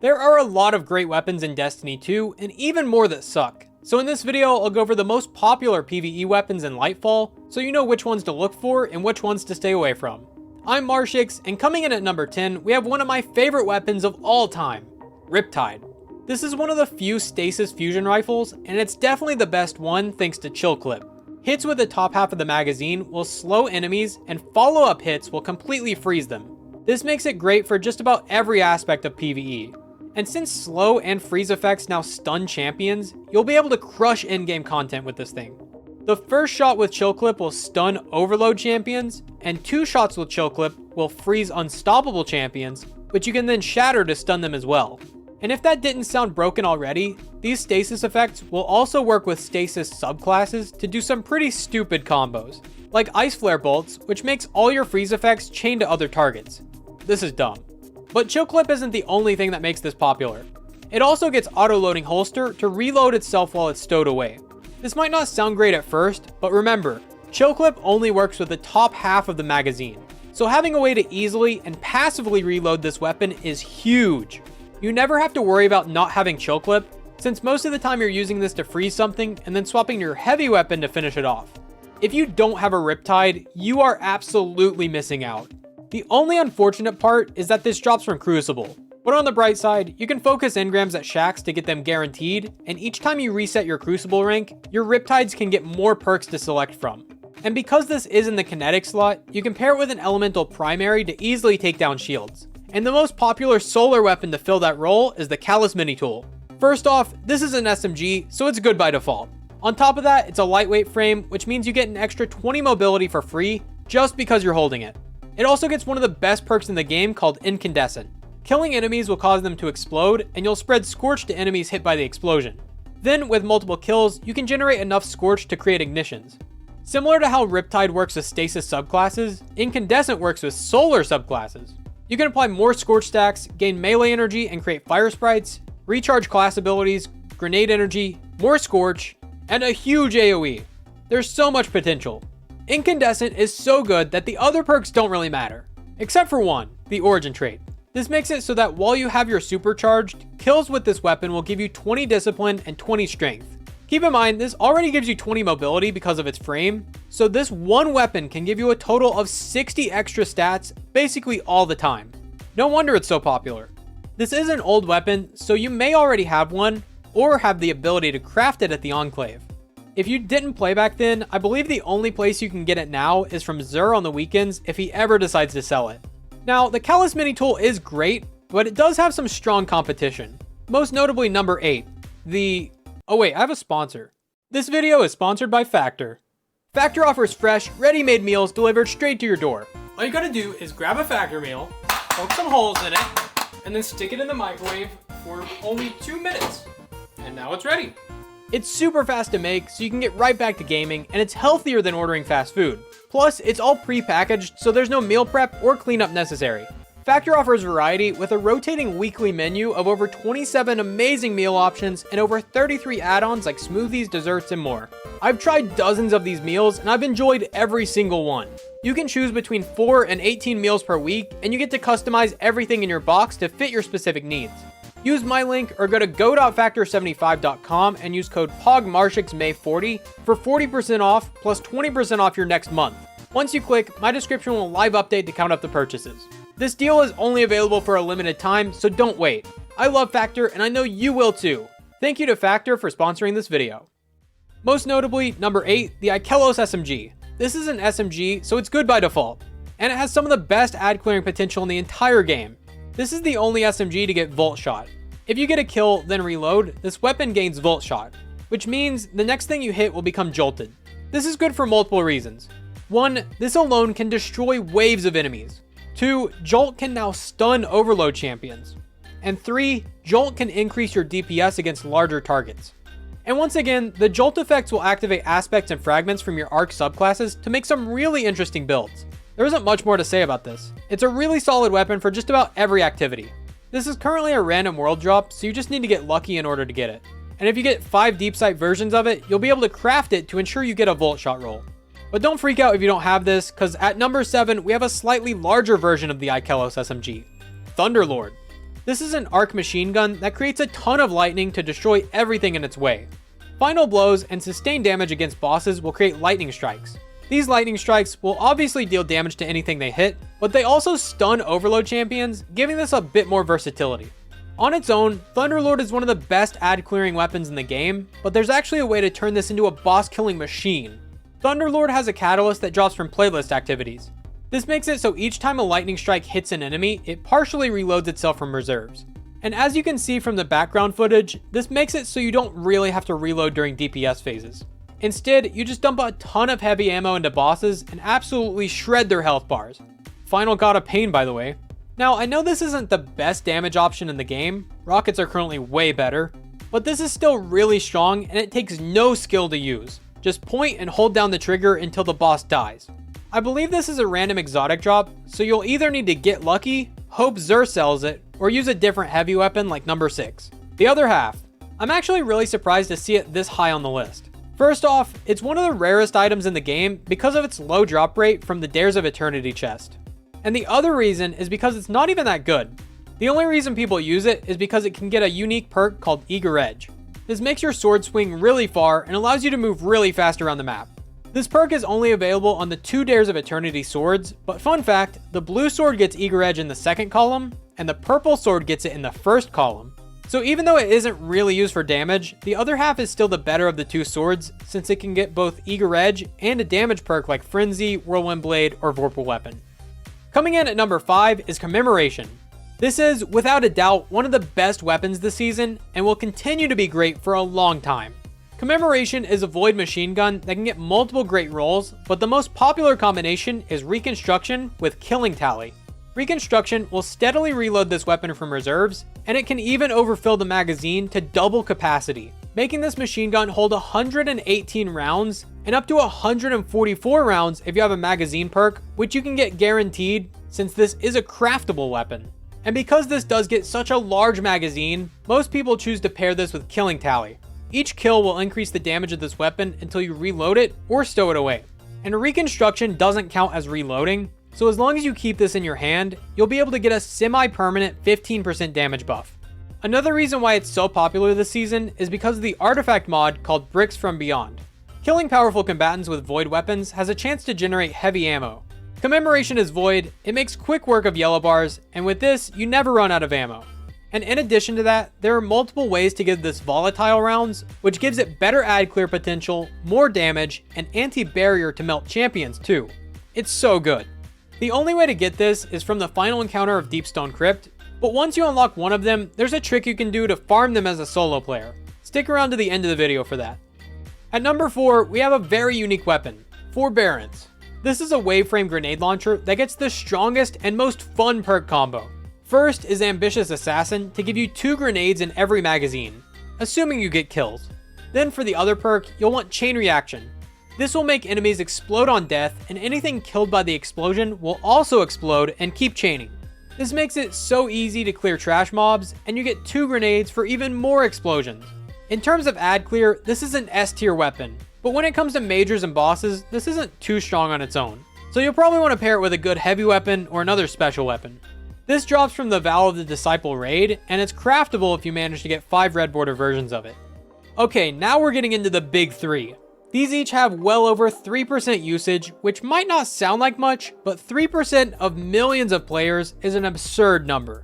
There are a lot of great weapons in Destiny 2, and even more that suck. So in this video, I'll go over the most popular PvE weapons in Lightfall, so you know which ones to look for and which ones to stay away from. I'm Marshix, and coming in at number 10, we have one of my favorite weapons of all time, RIPTIDE. This is one of the few stasis fusion rifles, and it's definitely the best one thanks to chill clip. Hits with the top half of the magazine will slow enemies, and follow-up hits will completely freeze them. This makes it great for just about every aspect of PvE. And since slow and freeze effects now stun champions, you'll be able to crush in-game content with this thing. The first shot with chill clip will stun overload champions, and 2 shots with chill clip will freeze unstoppable champions, which you can then shatter to stun them as well. And if that didn't sound broken already, these stasis effects will also work with stasis subclasses to do some pretty stupid combos, like ice flare bolts, which makes all your freeze effects chain to other targets. This is dumb. But chill clip isn't the only thing that makes this popular. It also gets auto-loading holster to reload itself while it's stowed away. This might not sound great at first, but remember, chill clip only works with the top half of the magazine. So having a way to easily and passively reload this weapon is huge. You never have to worry about not having chill clip, since most of the time you're using this to freeze something and then swapping your heavy weapon to finish it off. If you don't have a RIPTIDE, you are absolutely missing out. The only unfortunate part is that this drops from Crucible, but on the bright side, you can focus engrams at Shacks to get them guaranteed, and each time you reset your Crucible rank, your RIPTIDEs can get more perks to select from. And because this is in the kinetic slot, you can pair it with an elemental primary to easily take down shields. And the most popular solar weapon to fill that role is the Callus Mini Tool. First off, this is an SMG, so it's good by default. On top of that, it's a lightweight frame, which means you get an extra 20 mobility for free, just because you're holding it. It also gets one of the best perks in the game called Incandescent. Killing enemies will cause them to explode, and you'll spread Scorch to enemies hit by the explosion. Then, with multiple kills, you can generate enough Scorch to create ignitions. Similar to how RIPTIDE works with stasis subclasses, Incandescent works with solar subclasses. You can apply more Scorch stacks, gain melee energy and create fire sprites, recharge class abilities, grenade energy, more Scorch, and a huge AoE. There's so much potential. Incandescent is so good that the other perks don't really matter. Except for one, the origin trait. This makes it so that while you have your supercharged, kills with this weapon will give you 20 discipline and 20 strength. Keep in mind, this already gives you 20 mobility because of its frame, so this one weapon can give you a total of 60 extra stats basically all the time. No wonder it's so popular. This is an old weapon, so you may already have one, or have the ability to craft it at the Enclave. If you didn't play back then, I believe the only place you can get it now is from Xur on the weekends if he ever decides to sell it. Now, the Callus Mini Tool is great, but it does have some strong competition. Most notably number 8, oh wait, I have a sponsor. This video is sponsored by Factor. Factor offers fresh, ready-made meals delivered straight to your door. All you gotta do is grab a Factor meal, poke some holes in it, and then stick it in the microwave for only 2 minutes. And now it's ready. It's super fast to make, so you can get right back to gaming, and it's healthier than ordering fast food. Plus, it's all pre-packaged, so there's no meal prep or cleanup necessary. Factor offers variety with a rotating weekly menu of over 27 amazing meal options and over 33 add-ons like smoothies, desserts, and more. I've tried dozens of these meals, and I've enjoyed every single one. You can choose between 4 and 18 meals per week, and you get to customize everything in your box to fit your specific needs. Use my link or go to go.factor75.com and use code POGMARSHIXMAY40 for 40% off plus 20% off your next month. Once you click, my description will live update to count up the purchases. This deal is only available for a limited time, so don't wait. I love Factor and I know you will too. Thank you to Factor for sponsoring this video. Most notably, number 8, the Ikelos SMG. This is an SMG, so it's good by default. And it has some of the best ad clearing potential in the entire game. This is the only SMG to get Volt Shot. If you get a kill, then reload, this weapon gains Volt Shot, which means the next thing you hit will become jolted. This is good for multiple reasons. 1, this alone can destroy waves of enemies. 2, Jolt can now stun overload champions. And 3, Jolt can increase your DPS against larger targets. And once again, the Jolt effects will activate aspects and fragments from your arc subclasses to make some really interesting builds. There isn't much more to say about this. It's a really solid weapon for just about every activity. This is currently a random world drop, so you just need to get lucky in order to get it. And if you get 5 deep sight versions of it, you'll be able to craft it to ensure you get a Volt Shot roll. But don't freak out if you don't have this, because at number 7, we have a slightly larger version of the Ikelos SMG, Thunderlord. This is an arc machine gun that creates a ton of lightning to destroy everything in its way. Final blows and sustained damage against bosses will create lightning strikes. These lightning strikes will obviously deal damage to anything they hit, but they also stun overload champions, giving this a bit more versatility. On its own, Thunderlord is one of the best ad clearing weapons in the game, but there's actually a way to turn this into a boss killing machine. Thunderlord has a catalyst that drops from playlist activities. This makes it so each time a lightning strike hits an enemy, it partially reloads itself from reserves. And as you can see from the background footage, this makes it so you don't really have to reload during DPS phases. Instead, you just dump a ton of heavy ammo into bosses and absolutely shred their health bars. Final God of Pain, by the way. Now, I know this isn't the best damage option in the game, rockets are currently way better, but this is still really strong and it takes no skill to use. Just point and hold down the trigger until the boss dies. I believe this is a random exotic drop, so you'll either need to get lucky, hope Xur sells it, or use a different heavy weapon like number 6. The other half. I'm actually really surprised to see it this high on the list. First off, it's one of the rarest items in the game because of its low drop rate from the Dares of Eternity chest. And the other reason is because it's not even that good. The only reason people use it is because it can get a unique perk called Eager Edge. This makes your sword swing really far and allows you to move really fast around the map. This perk is only available on the 2 Dares of Eternity swords, but fun fact, the blue sword gets Eager Edge in the second column, and the purple sword gets it in the first column. So even though it isn't really used for damage, the other half is still the better of the 2 swords, since it can get both Eager Edge and a damage perk like Frenzy, Whirlwind Blade, or Vorpal Weapon. Coming in at number 5 is Commemoration. This is, without a doubt, one of the best weapons this season, and will continue to be great for a long time. Commemoration is a void machine gun that can get multiple great rolls, but the most popular combination is Reconstruction with Killing Tally. Reconstruction will steadily reload this weapon from reserves, and it can even overfill the magazine to double capacity, making this machine gun hold 118 rounds and up to 144 rounds if you have a magazine perk, which you can get guaranteed since this is a craftable weapon. And because this does get such a large magazine, most people choose to pair this with Killing Tally. Each kill will increase the damage of this weapon until you reload it or stow it away. And Reconstruction doesn't count as reloading, so as long as you keep this in your hand, you'll be able to get a semi-permanent 15% damage buff. Another reason why it's so popular this season is because of the artifact mod called Bricks from Beyond. Killing powerful combatants with void weapons has a chance to generate heavy ammo. Commemoration is void, it makes quick work of yellow bars, and with this, you never run out of ammo. And in addition to that, there are multiple ways to give this volatile rounds, which gives it better ad clear potential, more damage, and anti-barrier to melt champions too. It's so good. The only way to get this is from the final encounter of Deepstone Crypt, but once you unlock one of them, there's a trick you can do to farm them as a solo player. Stick around to the end of the video for that. At number 4, we have a very unique weapon, Forbearance. This is a waveframe grenade launcher that gets the strongest and most fun perk combo. First is Ambitious Assassin to give you 2 grenades in every magazine, assuming you get kills. Then for the other perk, you'll want Chain Reaction. This will make enemies explode on death, and anything killed by the explosion will also explode and keep chaining. This makes it so easy to clear trash mobs, and you get 2 grenades for even more explosions. In terms of ad clear, this is an S tier weapon, but when it comes to majors and bosses, this isn't too strong on its own. So you'll probably want to pair it with a good heavy weapon or another special weapon. This drops from the Vow of the Disciple raid, and it's craftable if you manage to get 5 red border versions of it. Okay, now we're getting into the big 3. These each have well over 3% usage, which might not sound like much, but 3% of millions of players is an absurd number.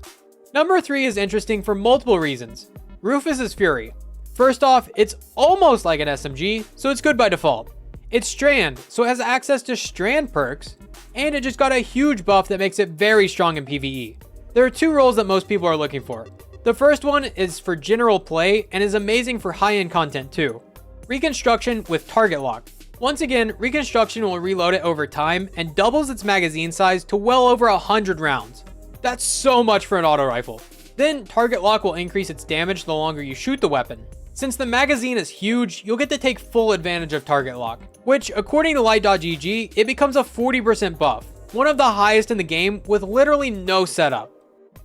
Number 3 is interesting for multiple reasons. Rufus's Fury. First off, it's almost like an SMG, so it's good by default. It's Strand, so it has access to Strand perks, and it just got a huge buff that makes it very strong in PvE. There are 2 roles that most people are looking for. The first one is for general play and is amazing for high-end content too. Reconstruction with Target Lock. Once again, Reconstruction will reload it over time and doubles its magazine size to well over 100 rounds. That's so much for an auto rifle. Then Target Lock will increase its damage the longer you shoot the weapon. Since the magazine is huge, you'll get to take full advantage of Target Lock, which according to Light.gg, it becomes a 40% buff, one of the highest in the game with literally no setup.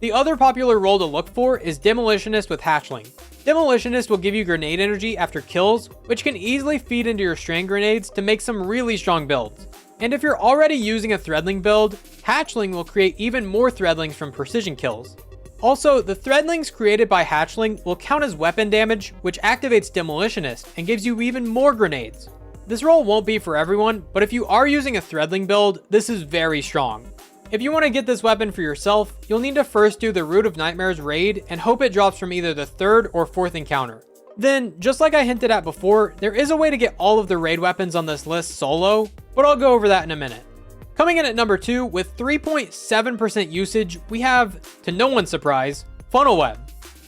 The other popular role to look for is Demolitionist with Hatchling. Demolitionist will give you grenade energy after kills, which can easily feed into your strand grenades to make some really strong builds. And if you're already using a Threadling build, Hatchling will create even more Threadlings from precision kills. Also, the threadlings created by Hatchling will count as weapon damage, which activates Demolitionist and gives you even more grenades. This role won't be for everyone, but if you are using a threadling build, this is very strong. If you want to get this weapon for yourself, you'll need to first do the Root of Nightmares raid and hope it drops from either the 3rd or 4th encounter. Then, just like I hinted at before, there is a way to get all of the raid weapons on this list solo, but I'll go over that in a minute. Coming in at number 2 with 3.7% usage, we have, to no one's surprise, Funnel Web.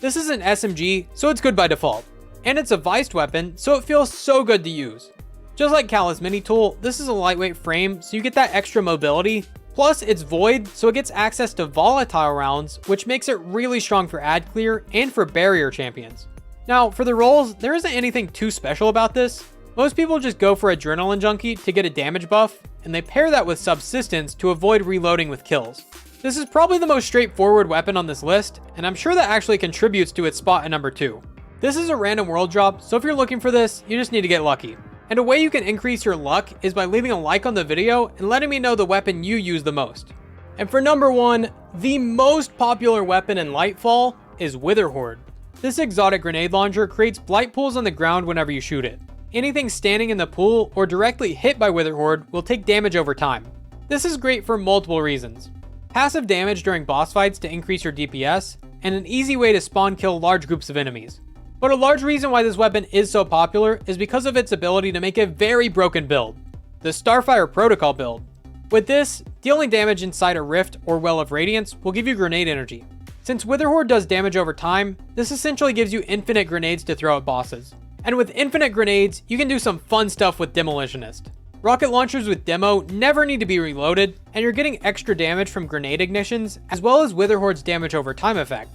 This is an SMG, so it's good by default. And it's a viced weapon, so it feels so good to use. Just like Callus Mini Tool, this is a lightweight frame, so you get that extra mobility. Plus, it's void, so it gets access to volatile rounds, which makes it really strong for ad clear and for barrier champions. Now, for the rolls, there isn't anything too special about this. Most people just go for Adrenaline Junkie to get a damage buff, and they pair that with Subsistence to avoid reloading with kills. This is probably the most straightforward weapon on this list, and I'm sure that actually contributes to its spot at number 2. This is a random world drop, so if you're looking for this, you just need to get lucky. And a way you can increase your luck is by leaving a like on the video and letting me know the weapon you use the most. And for number 1, the most popular weapon in Lightfall is Witherhoard. This exotic grenade launcher creates blight pools on the ground whenever you shoot it. Anything standing in the pool or directly hit by Witherhoard will take damage over time. This is great for multiple reasons. Passive damage during boss fights to increase your DPS, and an easy way to spawn kill large groups of enemies. But a large reason why this weapon is so popular is because of its ability to make a very broken build, the Starfire Protocol build. With this, dealing damage inside a rift or Well of Radiance will give you grenade energy. Since Witherhoard does damage over time, this essentially gives you infinite grenades to throw at bosses. And with infinite grenades, you can do some fun stuff with Demolitionist. Rocket launchers with Demo never need to be reloaded, and you're getting extra damage from grenade ignitions, as well as Witherhoard's damage over time effect.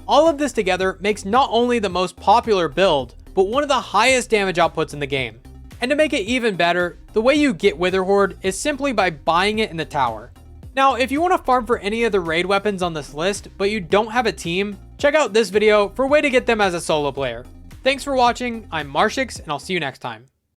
All of this together makes not only the most popular build, but one of the highest damage outputs in the game. And to make it even better, the way you get Witherhoard is simply by buying it in the tower. Now, if you want to farm for any of the raid weapons on this list, but you don't have a team, check out this video for a way to get them as a solo player. Thanks for watching, I'm Marshix, and I'll see you next time.